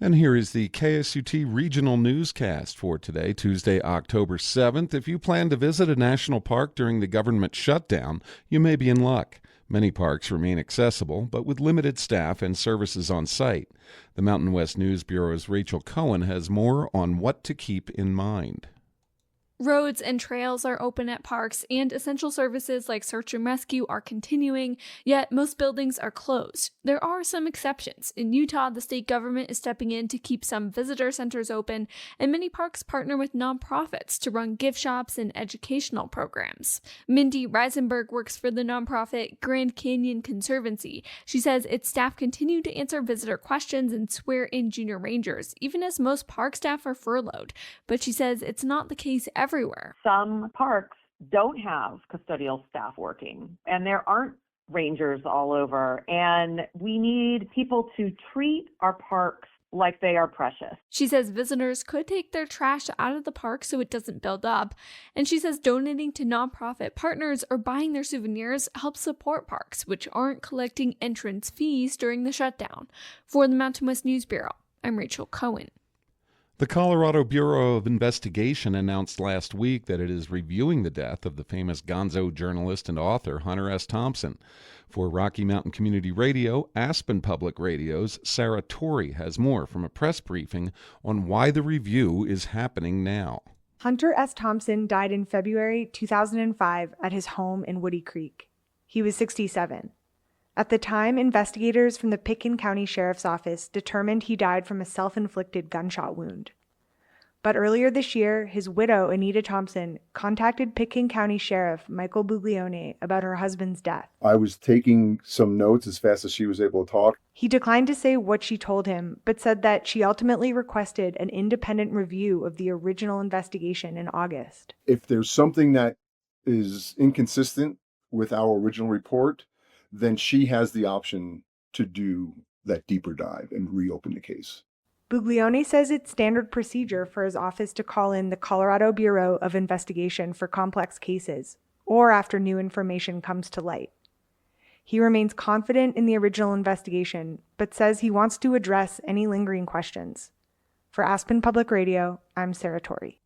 And here is the KSUT regional newscast for today, Tuesday, October 7th. If you plan to visit a national park during the government shutdown, you may be in luck. Many parks remain accessible, but with limited staff and services on site. The Mountain West News Bureau's Rachel Cohen has more on what to keep in mind. Roads and trails are open at parks, and essential services like search and rescue are continuing, yet most buildings are closed. There are some exceptions. In Utah, the state government is stepping in to keep some visitor centers open, and many parks partner with nonprofits to run gift shops and educational programs. Mindy Reisenberg works for the nonprofit Grand Canyon Conservancy. She says its staff continue to answer visitor questions and swear in junior rangers, even as most park staff are furloughed. But she says it's not the case everywhere. Some parks don't have custodial staff working, and there aren't rangers all over, and we need people to treat our parks like they are precious. She says visitors could take their trash out of the park so it doesn't build up, and she says donating to nonprofit partners or buying their souvenirs helps support parks, which aren't collecting entrance fees during the shutdown. For the Mountain West News Bureau, I'm Rachel Cohen. The Colorado Bureau of Investigation announced last week that it is reviewing the death of the famous gonzo journalist and author Hunter S. Thompson. For Rocky Mountain Community Radio, Aspen Public Radio's Sarah Torrey has more from a press briefing on why the review is happening now. Hunter S. Thompson died in February 2005 at his home in Woody Creek. He was 67. At the time, investigators from the Pitkin County Sheriff's Office determined he died from a self-inflicted gunshot wound. But earlier this year, his widow, Anita Thompson, contacted Pitkin County Sheriff Michael Buglione about her husband's death. I was taking some notes as fast as she was able to talk. He declined to say what she told him, but said that she ultimately requested an independent review of the original investigation in August. If there's something that is inconsistent with our original report, then she has the option to do that deeper dive and reopen the case. Buglione says it's standard procedure for his office to call in the Colorado Bureau of Investigation for complex cases, or after new information comes to light. He remains confident in the original investigation, but says he wants to address any lingering questions. For Aspen Public Radio, I'm Sarah Torrey.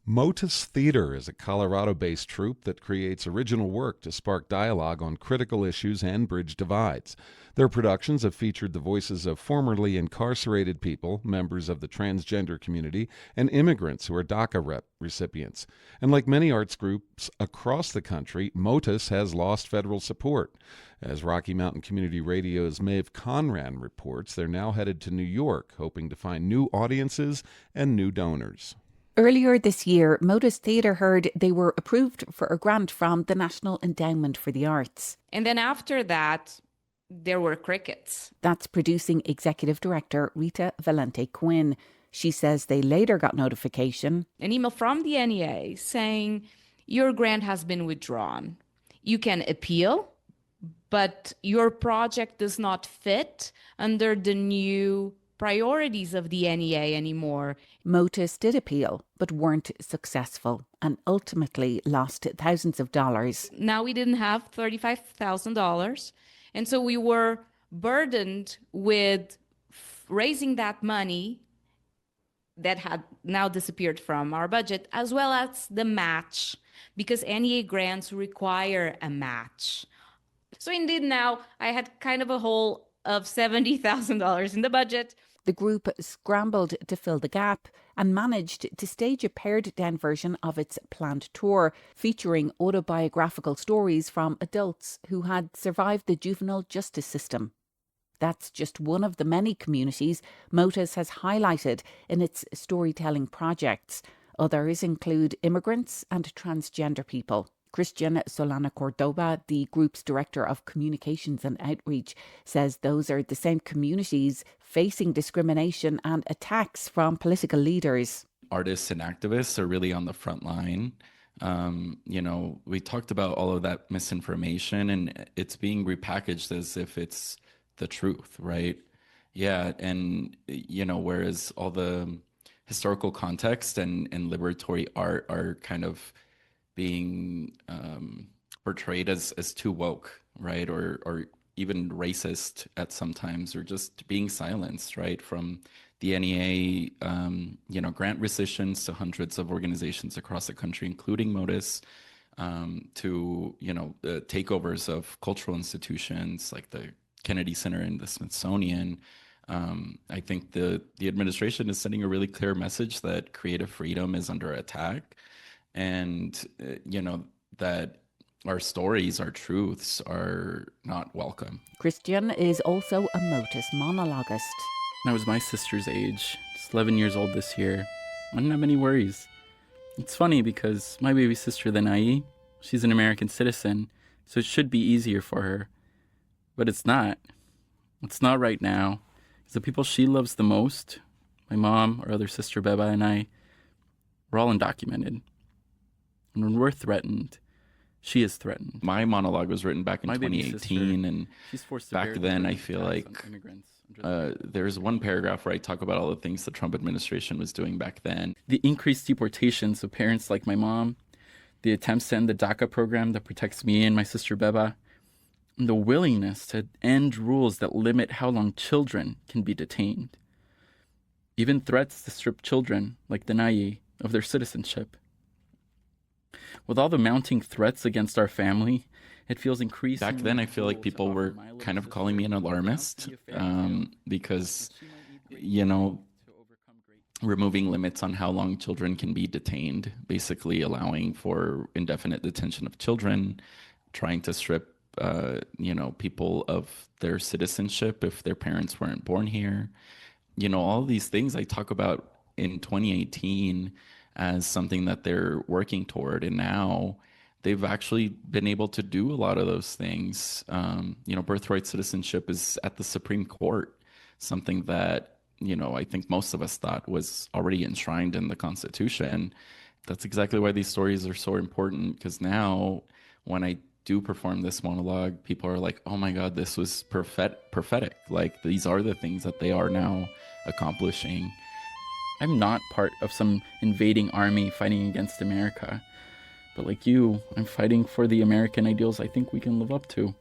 Motus Theater is a Colorado-based troupe that creates original work to spark dialogue on critical issues and bridge divides. Their productions have featured the voices of formerly incarcerated people, members of the transgender community, and immigrants who are DACA recipients. And like many arts groups across the country, Motus has lost federal support. As Rocky Mountain Community Radio's Maeve Conran reports, they're now headed to New York, hoping to find new audiences and new donors. Earlier this year, Motus Theater heard they were approved for a grant from the National Endowment for the Arts. And then after that, there were crickets. That's producing executive director Rita Valente Quinn. She says they later got notification. An email from the NEA saying, your grant has been withdrawn. You can appeal, but your project does not fit under the new priorities of the NEA anymore. Motus did appeal, but weren't successful and ultimately lost thousands of dollars. Now we didn't have $35,000, and so we were burdened with raising that money that had now disappeared from our budget, as well as the match, because NEA grants require a match. So indeed now I had kind of a hole of $70,000 in the budget. The group scrambled to fill the gap and managed to stage a pared-down version of its planned tour, featuring autobiographical stories from adults who had survived the juvenile justice system. That's just one of the many communities Motus has highlighted in its storytelling projects. Others include immigrants and transgender people. Christian Solana Cordoba, the group's director of communications and outreach, says those are the same communities facing discrimination and attacks from political leaders. Artists and activists are really on the front line. We talked about all of that misinformation, and it's being repackaged as if it's the truth, right? Yeah, and, whereas all the historical context and liberatory art are kind of being portrayed as too woke, right? Or even racist at sometimes, or just being silenced, right? From the NEA, grant rescissions to hundreds of organizations across the country, including Motus, to, the takeovers of cultural institutions like the Kennedy Center and the Smithsonian. I think the administration is sending a really clear message that creative freedom is under attack, and, that our stories, our truths are not welcome. Christian is also a Motus monologuist. When I was my sister's age, just 11 years old this year, I didn't have any worries. It's funny because my baby sister, the Nai, she's an American citizen, so it should be easier for her. But it's not. It's not right now. Because the people she loves the most, my mom, our other sister Beba, and I, we're all undocumented. And when we're threatened, she is threatened. My monologue was written back in 2018, and back then I feel like there's one paragraph where I talk about all the things the Trump administration was doing back then. The increased deportations of parents like my mom, the attempts to end the DACA program that protects me and my sister Beba, and the willingness to end rules that limit how long children can be detained. Even threats to strip children, like the Nai, of their citizenship. With all the mounting threats against our family, it feels increasingly... Back then, I feel like people were kind of calling me an alarmist because, removing limits on how long children can be detained, basically allowing for indefinite detention of children, trying to strip, people of their citizenship if their parents weren't born here. All these things I talk about in 2018 as something that they're working toward. And now they've actually been able to do a lot of those things. Birthright citizenship is at the Supreme Court, something that, I think most of us thought was already enshrined in the Constitution. That's exactly why these stories are so important, because now when I do perform this monologue, people are like, oh my God, this was prophetic. Like, these are the things that they are now accomplishing. I'm not part of some invading army fighting against America. But like you, I'm fighting for the American ideals I think we can live up to.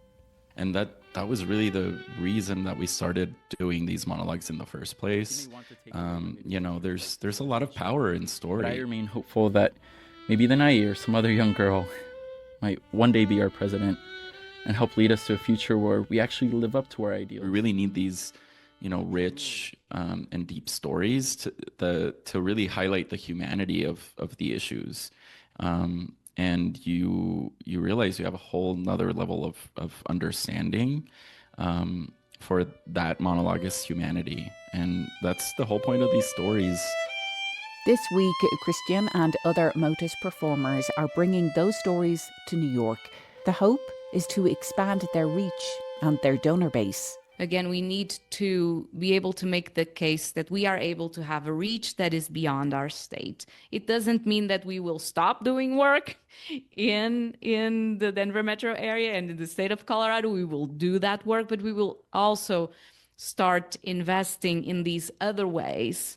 And that was really the reason that we started doing these monologues in the first place. There's a lot of power in story. But I remain hopeful that maybe the Nai or some other young girl might one day be our president and help lead us to a future where we actually live up to our ideals. We really need these rich and deep stories to really highlight the humanity of the issues. And you realize you have a whole nother level of understanding for that monologuist humanity. And that's the whole point of these stories. This week, Christian and other Motus performers are bringing those stories to New York. The hope is to expand their reach and their donor base. Again, we need to be able to make the case that we are able to have a reach that is beyond our state. It doesn't mean that we will stop doing work in the Denver metro area and in the state of Colorado. We will do that work, but we will also start investing in these other ways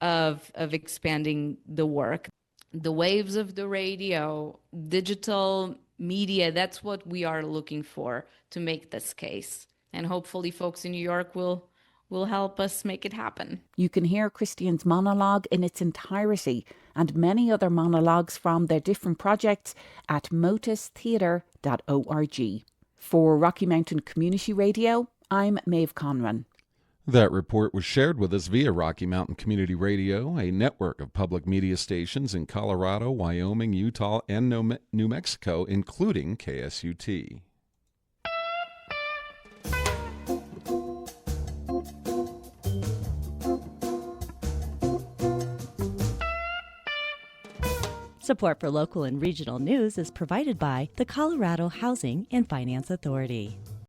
of expanding the work. The waves of the radio, digital media, that's what we are looking for to make this case. And hopefully folks in New York will help us make it happen. You can hear Christian's monologue in its entirety and many other monologues from their different projects at motustheater.org. For Rocky Mountain Community Radio, I'm Maeve Conran. That report was shared with us via Rocky Mountain Community Radio, a network of public media stations in Colorado, Wyoming, Utah, and New Mexico, including KSUT. Support for local and regional news is provided by the Colorado Housing and Finance Authority.